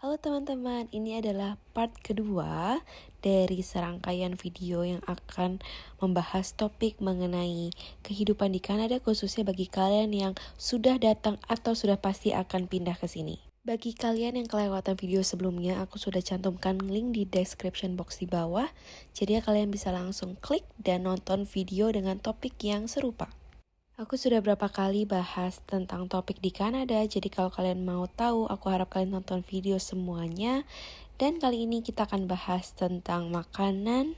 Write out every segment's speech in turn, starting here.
Halo teman-teman, ini adalah part kedua dari serangkaian video yang akan membahas topik mengenai kehidupan di Kanada, khususnya bagi kalian yang sudah datang atau sudah pasti akan pindah ke sini. Bagi kalian yang kelewatan video sebelumnya, aku sudah cantumkan link di description box di bawah, jadi kalian bisa langsung klik dan nonton video dengan topik yang serupa. Aku sudah berapa kali bahas tentang topik di Kanada, jadi kalau kalian mau tahu, aku harap kalian nonton video semuanya. Dan kali ini kita akan bahas tentang makanan,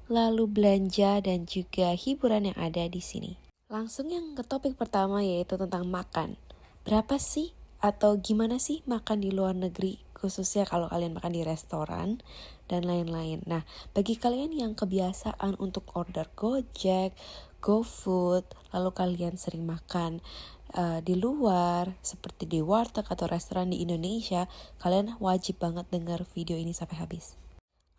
lalu belanja, dan juga hiburan yang ada di sini. Langsung yang ke topik pertama yaitu tentang makan. Berapa sih atau gimana sih makan di luar negeri, khususnya kalau kalian makan di restoran dan lain-lain. Nah, bagi kalian yang kebiasaan untuk order Gojek, GoFood, lalu kalian sering makan di luar seperti di warteg atau restoran di Indonesia, kalian wajib banget dengar video ini sampai habis.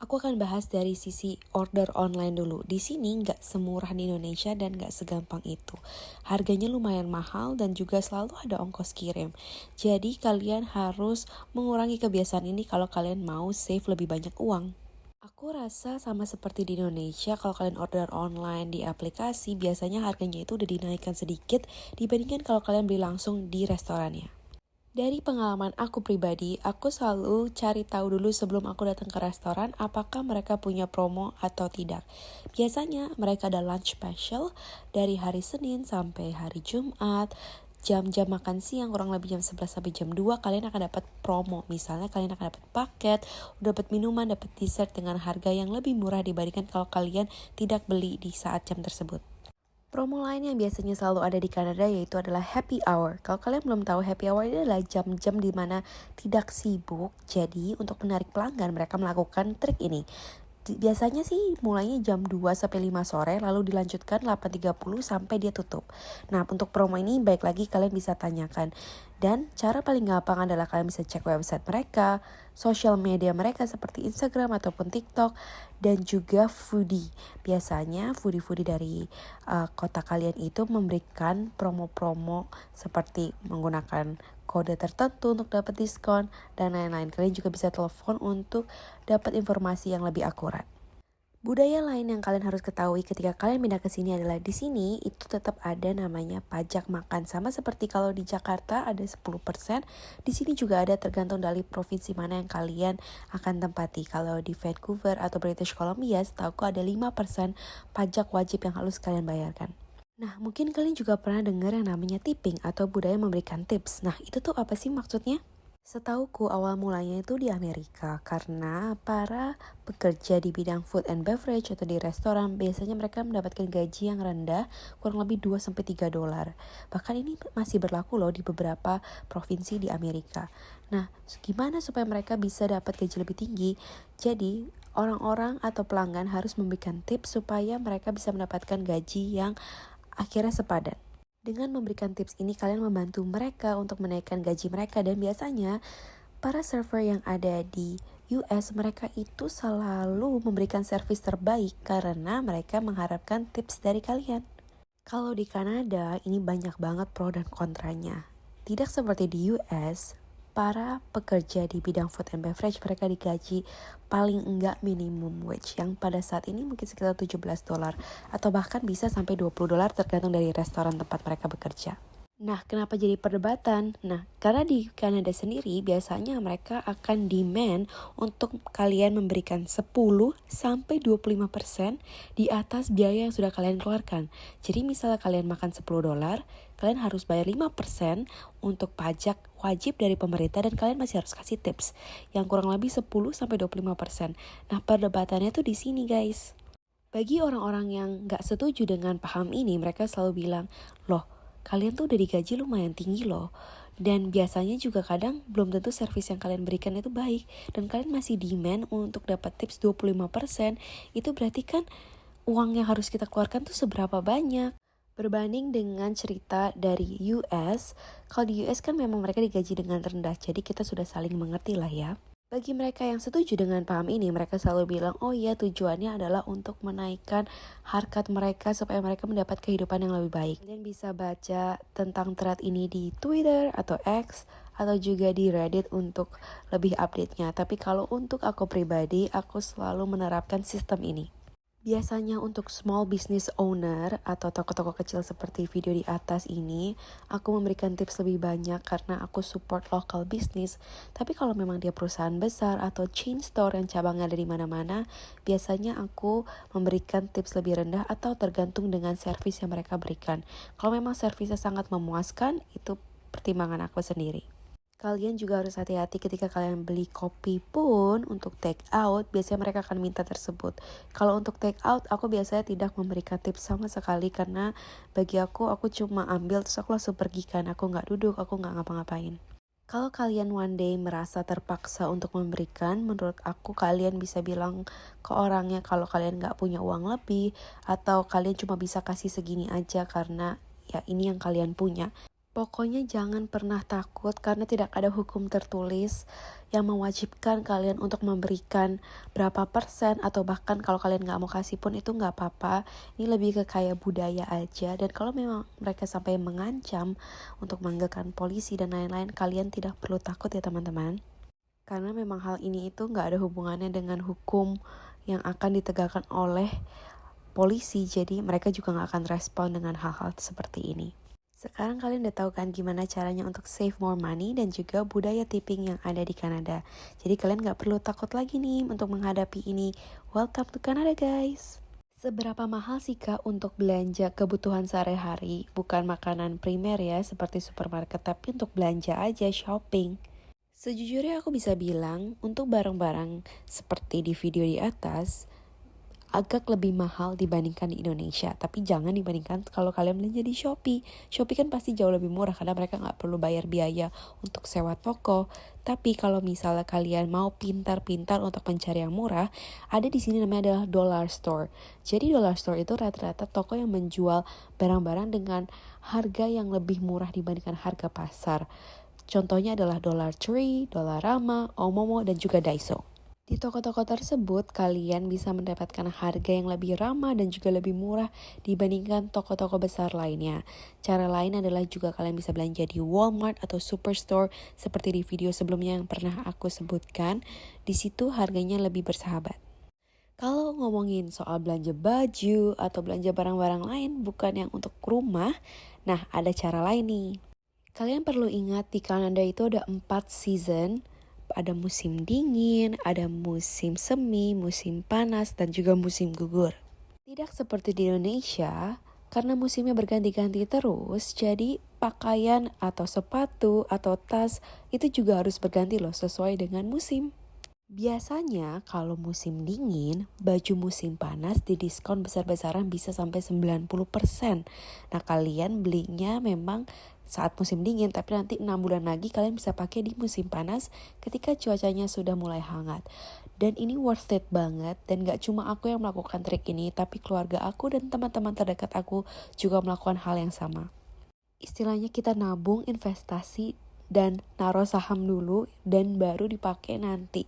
Aku akan bahas dari sisi order online dulu. Di sini nggak semurah di Indonesia dan nggak segampang itu. Harganya lumayan mahal dan juga selalu ada ongkos kirim. Jadi kalian harus mengurangi kebiasaan ini kalau kalian mau save lebih banyak uang. Aku rasa sama seperti di Indonesia, kalau kalian order online di aplikasi, biasanya harganya itu udah dinaikkan sedikit dibandingkan kalau kalian beli langsung di restorannya. Dari pengalaman aku pribadi, aku selalu cari tahu dulu sebelum aku datang ke restoran apakah mereka punya promo atau tidak. Biasanya mereka ada lunch special dari hari Senin sampai hari Jumat. Jam-jam makan siang kurang lebih jam 11 sampai jam 2 kalian akan dapat promo. Misalnya kalian akan dapat paket, dapat minuman, dapat dessert dengan harga yang lebih murah dibandingkan kalau kalian tidak beli di saat jam tersebut. Promo lain yang biasanya selalu ada di Kanada yaitu adalah happy hour. Kalau kalian belum tahu, happy hour ini adalah jam-jam di mana tidak sibuk. Jadi untuk menarik pelanggan mereka melakukan trik ini. Biasanya sih mulainya jam 2 sampai 5 sore lalu dilanjutkan 8.30 sampai dia tutup. Nah, untuk promo ini baik lagi kalian bisa tanyakan. Dan cara paling gampang adalah kalian bisa cek website mereka, sosial media mereka seperti Instagram ataupun TikTok, dan juga foodie. Biasanya foodie-foodie dari kota kalian itu memberikan promo-promo seperti menggunakan kode tertentu untuk dapat diskon dan lain-lain. Kalian juga bisa telepon untuk dapat informasi yang lebih akurat. Budaya lain yang kalian harus ketahui ketika kalian pindah ke sini adalah di sini itu tetap ada namanya pajak makan. Sama seperti kalau di Jakarta ada 10%, di sini juga ada tergantung dari provinsi mana yang kalian akan tempati. Kalau di Vancouver atau British Columbia, setahu ada 5% pajak wajib yang harus kalian bayarkan. Nah, mungkin kalian juga pernah dengar yang namanya tipping atau budaya memberikan tips. Nah, itu tuh apa sih maksudnya? Setauku awal mulanya itu di Amerika karena para pekerja di bidang food and beverage atau di restoran biasanya mereka mendapatkan gaji yang rendah kurang lebih 2-3 dolar. Bahkan ini masih berlaku loh di beberapa provinsi di Amerika. Nah, gimana supaya mereka bisa dapat gaji lebih tinggi? Jadi, orang-orang atau pelanggan harus memberikan tips supaya mereka bisa mendapatkan gaji yang akhirnya sepadan. Dengan memberikan tips ini, kalian membantu mereka untuk menaikkan gaji mereka. Dan biasanya, para server yang ada di US, mereka itu selalu memberikan servis terbaik karena mereka mengharapkan tips dari kalian. Kalau di Kanada, ini banyak banget pro dan kontranya. Tidak seperti di US, para pekerja di bidang food and beverage mereka digaji paling enggak minimum wage yang pada saat ini mungkin sekitar 17 dolar atau bahkan bisa sampai 20 dolar tergantung dari restoran tempat mereka bekerja. Nah, kenapa jadi perdebatan? Nah, karena di Kanada sendiri biasanya mereka akan demand untuk kalian memberikan 10-25% di atas biaya yang sudah kalian keluarkan. Jadi misalnya kalian makan 10 dolar, kalian harus bayar 5% untuk pajak wajib dari pemerintah dan kalian masih harus kasih tips yang kurang lebih 10-25%. Nah, perdebatannya tuh di sini, guys. Bagi orang-orang yang gak setuju dengan paham ini, mereka selalu bilang, loh, kalian tuh udah digaji lumayan tinggi loh. Dan biasanya juga kadang belum tentu servis yang kalian berikan itu baik. Dan kalian masih demand untuk dapat tips 25%. Itu berarti kan uang yang harus kita keluarkan tuh seberapa banyak. Berbanding dengan cerita dari US, kalau di US kan memang mereka digaji dengan rendah. Jadi kita sudah saling mengerti lah ya. Bagi mereka yang setuju dengan paham ini, mereka selalu bilang, oh iya tujuannya adalah untuk menaikkan harkat mereka supaya mereka mendapat kehidupan yang lebih baik. Kalian bisa baca tentang thread ini di Twitter atau X atau juga di Reddit untuk lebih update-nya. Tapi kalau untuk aku pribadi, aku selalu menerapkan sistem ini. Biasanya untuk small business owner atau toko-toko kecil seperti video di atas ini, aku memberikan tips lebih banyak karena aku support local business. Tapi kalau memang dia perusahaan besar atau chain store yang cabangnya ada di mana-mana, biasanya aku memberikan tips lebih rendah atau tergantung dengan servis yang mereka berikan. Kalau memang servisnya sangat memuaskan, itu pertimbangan aku sendiri. Kalian juga harus hati-hati ketika kalian beli kopi pun untuk take out, biasanya mereka akan minta tersebut. Kalau untuk take out, aku biasanya tidak memberikan tips sama sekali karena bagi aku cuma ambil terus aku langsung pergi kan. Aku nggak duduk, aku nggak ngapa-ngapain. Kalau kalian one day merasa terpaksa untuk memberikan, menurut aku kalian bisa bilang ke orangnya kalau kalian nggak punya uang lebih atau kalian cuma bisa kasih segini aja karena ya ini yang kalian punya. Pokoknya jangan pernah takut karena tidak ada hukum tertulis yang mewajibkan kalian untuk memberikan berapa persen atau bahkan kalau kalian gak mau kasih pun itu gak apa-apa. Ini lebih ke kayak budaya aja, dan kalau memang mereka sampai mengancam untuk manggilkan polisi dan lain-lain, kalian tidak perlu takut ya teman-teman. Karena memang hal ini itu gak ada hubungannya dengan hukum yang akan ditegakkan oleh polisi, jadi mereka juga gak akan respon dengan hal-hal seperti ini. Sekarang kalian udah tahu kan gimana caranya untuk save more money dan juga budaya tipping yang ada di Kanada. Jadi kalian gak perlu takut lagi nih untuk menghadapi ini. Welcome to Canada guys! Seberapa mahal sih kak untuk belanja kebutuhan sehari-hari? Bukan makanan primer ya seperti supermarket, tapi untuk belanja aja, shopping. Sejujurnya aku bisa bilang untuk barang-barang seperti di video di atas, agak lebih mahal dibandingkan di Indonesia. Tapi jangan dibandingkan kalau kalian belanja di Shopee. Shopee kan pasti jauh lebih murah karena mereka nggak perlu bayar biaya untuk sewa toko. Tapi kalau misalnya kalian mau pintar-pintar untuk mencari yang murah, ada di sini namanya adalah dollar store. Jadi dollar store itu rata-rata toko yang menjual barang-barang dengan harga yang lebih murah dibandingkan harga pasar. Contohnya adalah Dollar Tree, Dollarama, Omomo, dan juga Daiso. Di toko-toko tersebut, kalian bisa mendapatkan harga yang lebih ramah dan juga lebih murah dibandingkan toko-toko besar lainnya. Cara lain adalah juga kalian bisa belanja di Walmart atau Superstore seperti di video sebelumnya yang pernah aku sebutkan. Di situ harganya lebih bersahabat. Kalau ngomongin soal belanja baju atau belanja barang-barang lain bukan yang untuk rumah, nah ada cara lain nih. Kalian perlu ingat di Kanada itu ada 4 season. Ada musim dingin, ada musim semi, musim panas, dan juga musim gugur. Tidak seperti di Indonesia, karena musimnya berganti-ganti terus, jadi pakaian atau sepatu atau tas itu juga harus berganti loh sesuai dengan musim. Biasanya kalau musim dingin, baju musim panas didiskon besar-besaran bisa sampai 90%. Nah kalian belinya memang saat musim dingin, tapi nanti 6 bulan lagi kalian bisa pakai di musim panas ketika cuacanya sudah mulai hangat. Dan ini worth it banget, dan gak cuma aku yang melakukan trik ini, tapi keluarga aku dan teman-teman terdekat aku juga melakukan hal yang sama. Istilahnya kita nabung, investasi, dan naruh saham dulu, dan baru dipakai nanti.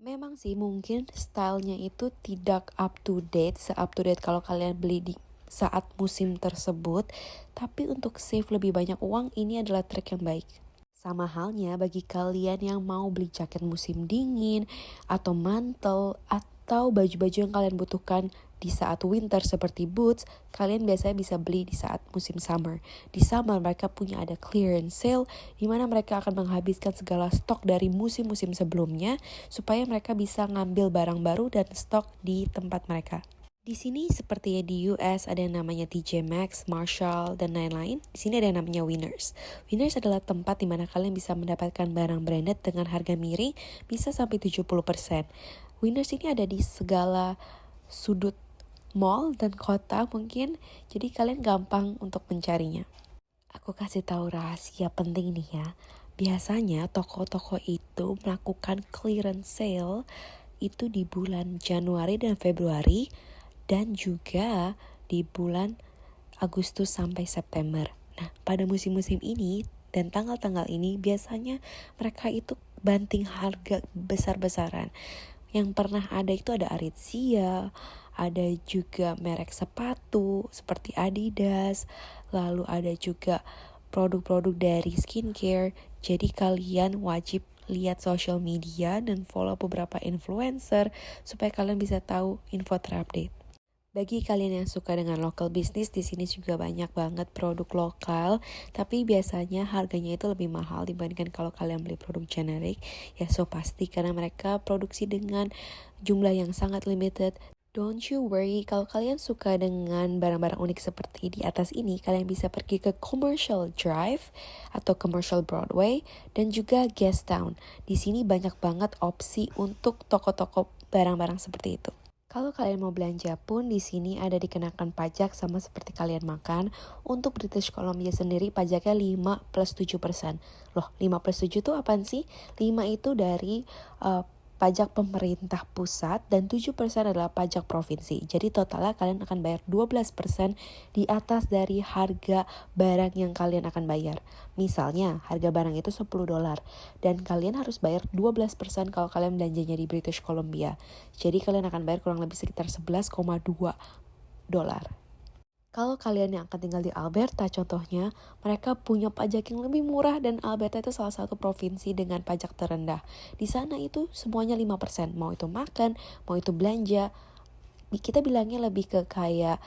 Memang sih mungkin stylenya itu tidak up to date, se-up to date kalau kalian beli di saat musim tersebut, tapi untuk save lebih banyak uang ini adalah trik yang baik. Sama halnya bagi kalian yang mau beli jaket musim dingin atau mantel atau baju-baju yang kalian butuhkan di saat winter seperti boots, kalian biasanya bisa beli di saat musim summer. Di summer mereka punya ada clearance sale di mana mereka akan menghabiskan segala stok dari musim-musim sebelumnya supaya mereka bisa ngambil barang baru dan stok di tempat mereka. Di sini seperti di US ada yang namanya TJ Maxx, Marshall, dan lain-lain. Di sini ada yang namanya Winners. Winners adalah tempat di mana kalian bisa mendapatkan barang branded dengan harga miring bisa sampai 70%. Winners ini ada di segala sudut mall dan kota mungkin, jadi kalian gampang untuk mencarinya. Aku kasih tahu rahasia penting nih ya. Biasanya toko-toko itu melakukan clearance sale itu di bulan Januari dan Februari dan juga di bulan Agustus sampai September. Nah, pada musim-musim ini dan tanggal-tanggal ini biasanya mereka itu banting harga besar-besaran. Yang pernah ada itu ada Aritzia, ada juga merek sepatu seperti Adidas, lalu ada juga produk-produk dari skincare. Jadi kalian wajib lihat social media dan follow beberapa influencer supaya kalian bisa tahu info terupdate. Bagi kalian yang suka dengan local business, di sini juga banyak banget produk lokal, tapi biasanya harganya itu lebih mahal dibandingkan kalau kalian beli produk generik. Ya so pasti karena mereka produksi dengan jumlah yang sangat limited. Don't you worry, kalau kalian suka dengan barang-barang unik seperti di atas ini, kalian bisa pergi ke Commercial Drive atau Commercial Broadway dan juga Gastown. Di sini banyak banget opsi untuk toko-toko barang-barang seperti itu. Kalau kalian mau belanja pun di sini ada dikenakan pajak sama seperti kalian makan. Untuk British Columbia sendiri pajaknya 5 plus 7%. Loh, 5 plus 7 itu apaan sih? 5 itu dari pajak pemerintah pusat dan 7% adalah pajak provinsi. Jadi totalnya kalian akan bayar 12% di atas dari harga barang yang kalian akan bayar. Misalnya harga barang itu $10 dan kalian harus bayar 12% kalau kalian belanjanya di British Columbia. Jadi kalian akan bayar kurang lebih sekitar $11,2. Kalau kalian yang akan tinggal di Alberta contohnya, mereka punya pajak yang lebih murah dan Alberta itu salah satu provinsi dengan pajak terendah. Di sana itu semuanya 5%, mau itu makan, mau itu belanja. Kita bilangnya lebih ke kayak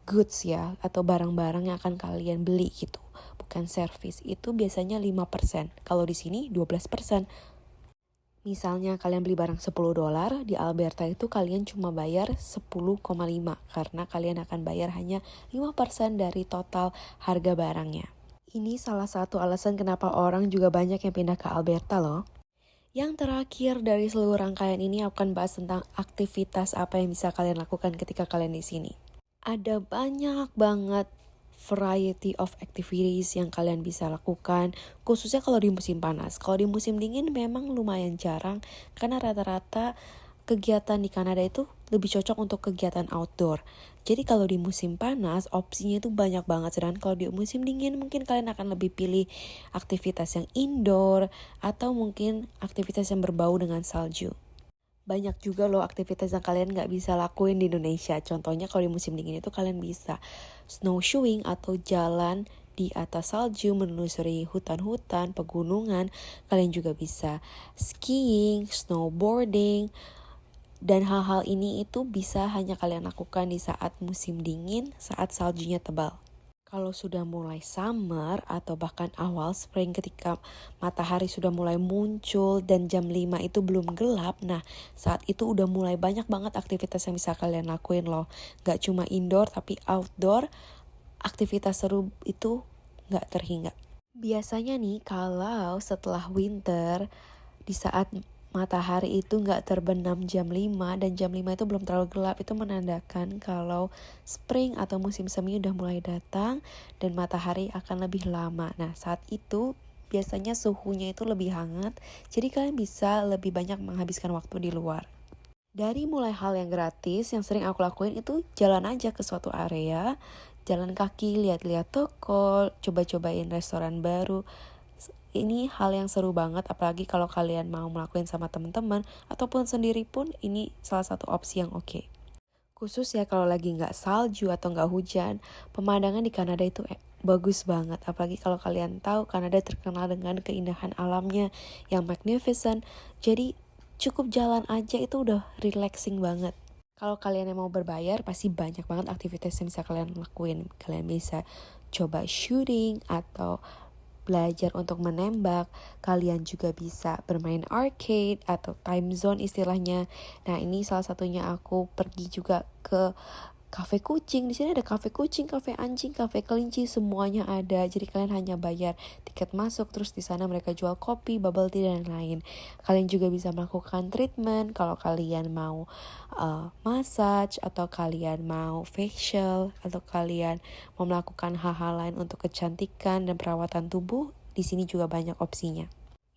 goods ya, atau barang-barang yang akan kalian beli gitu. Bukan service, itu biasanya 5%. Kalau di sini 12%. Misalnya kalian beli barang $10, di Alberta itu kalian cuma bayar 10,5 karena kalian akan bayar hanya 5% dari total harga barangnya. Ini salah satu alasan kenapa orang juga banyak yang pindah ke Alberta loh. Yang terakhir dari seluruh rangkaian ini aku akan bahas tentang aktivitas apa yang bisa kalian lakukan ketika kalian di sini. Ada banyak banget variety of activities yang kalian bisa lakukan, khususnya kalau di musim panas. Kalau di musim dingin memang lumayan jarang, karena rata-rata kegiatan di Kanada itu lebih cocok untuk kegiatan outdoor. Jadi kalau di musim panas, opsinya itu banyak banget. Sedangkan kalau di musim dingin, mungkin kalian akan lebih pilih aktivitas yang indoor, atau mungkin aktivitas yang berbau dengan salju. Banyak juga loh aktivitas yang kalian gak bisa lakuin di Indonesia. Contohnya kalau di musim dingin itu kalian bisa snowshoeing atau jalan di atas salju, menelusuri hutan-hutan, pegunungan. Kalian juga bisa skiing, snowboarding. Dan hal-hal ini itu bisa hanya kalian lakukan di saat musim dingin, saat saljunya tebal. Kalau sudah mulai summer atau bahkan awal spring ketika matahari sudah mulai muncul dan jam 5 itu belum gelap, nah saat itu udah mulai banyak banget aktivitas yang bisa kalian lakuin loh. Gak cuma indoor tapi outdoor, aktivitas seru itu gak terhingga. Biasanya nih kalau setelah winter di saat matahari itu nggak terbenam jam 5 dan jam 5 itu belum terlalu gelap, itu menandakan kalau spring atau musim semi udah mulai datang dan matahari akan lebih lama. Nah saat itu biasanya suhunya itu lebih hangat, jadi kalian bisa lebih banyak menghabiskan waktu di luar. Dari mulai hal yang gratis yang sering aku lakuin itu jalan aja ke suatu area, jalan kaki, lihat-lihat toko, coba-cobain restoran baru. Ini hal yang seru banget, apalagi kalau kalian mau melakukan sama teman-teman ataupun sendiri pun ini salah satu opsi yang oke. Khusus ya kalau lagi nggak salju atau nggak hujan, pemandangan di Kanada itu bagus banget. Apalagi kalau kalian tahu Kanada terkenal dengan keindahan alamnya yang magnificent. Jadi cukup jalan aja itu udah relaxing banget. Kalau kalian yang mau berbayar pasti banyak banget aktivitas yang bisa kalian lakuin. Kalian bisa coba shooting atau belajar untuk menembak. Kalian juga bisa bermain arcade atau time zone istilahnya. Nah ini salah satunya aku pergi juga ke kafe kucing. Di sini ada kafe kucing, kafe anjing, kafe kelinci, semuanya ada. Jadi kalian hanya bayar tiket masuk, terus di sana mereka jual kopi, bubble tea dan lain. Kalian juga bisa melakukan treatment kalau kalian mau massage atau kalian mau facial atau kalian mau melakukan hal-hal lain untuk kecantikan dan perawatan tubuh. Di sini juga banyak opsinya.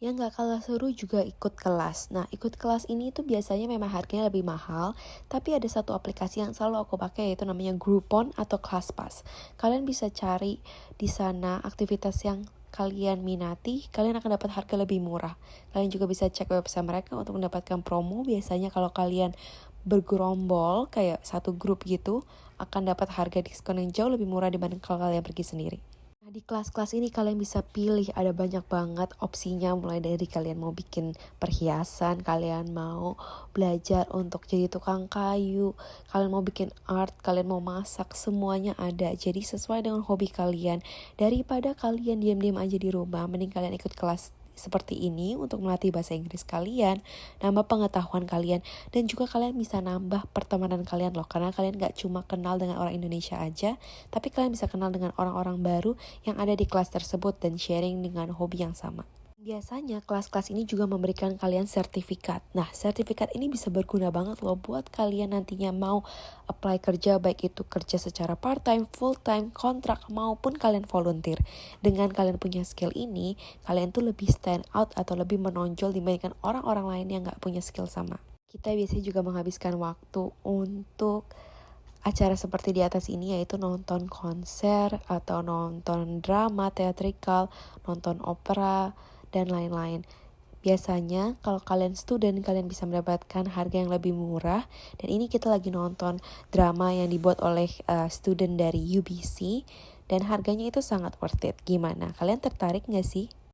Yang gak kalah seru juga ikut kelas. Nah, ikut kelas ini tuh biasanya memang harganya lebih mahal, tapi ada satu aplikasi yang selalu aku pakai yaitu namanya Groupon atau ClassPass. Kalian bisa cari di sana aktivitas yang kalian minati, kalian akan dapat harga lebih murah. Kalian juga bisa cek website mereka untuk mendapatkan promo. Biasanya kalau kalian bergerombol kayak satu grup gitu, akan dapat harga diskon yang jauh lebih murah dibanding kalau kalian pergi sendiri. Di kelas-kelas ini kalian bisa pilih, ada banyak banget opsinya, mulai dari kalian mau bikin perhiasan, kalian mau belajar untuk jadi tukang kayu, kalian mau bikin art, kalian mau masak, semuanya ada. Jadi sesuai dengan hobi kalian. Daripada kalian diam-diam aja di rumah, mending kalian ikut kelas seperti ini untuk melatih bahasa Inggris kalian, nambah pengetahuan kalian, dan juga kalian bisa nambah pertemanan kalian loh, karena kalian gak cuma kenal dengan orang Indonesia aja, tapi kalian bisa kenal dengan orang-orang baru yang ada di kelas tersebut dan sharing dengan hobi yang sama. Biasanya kelas-kelas ini juga memberikan kalian sertifikat. Nah, sertifikat ini bisa berguna banget loh buat kalian nantinya mau apply kerja, baik itu kerja secara part-time, full-time, kontrak, maupun kalian volunteer. Dengan kalian punya skill ini, kalian tuh lebih stand out atau lebih menonjol dibandingkan orang-orang lain yang gak punya skill sama. Kita biasanya juga menghabiskan waktu untuk acara seperti di atas ini, yaitu nonton konser atau nonton drama teatrikal, nonton opera, dan lain-lain. Biasanya kalau kalian student, kalian bisa mendapatkan harga yang lebih murah. Dan ini kita lagi nonton drama yang dibuat oleh student dari UBC, dan harganya itu sangat worth it. Gimana? Kalian tertarik gak sih?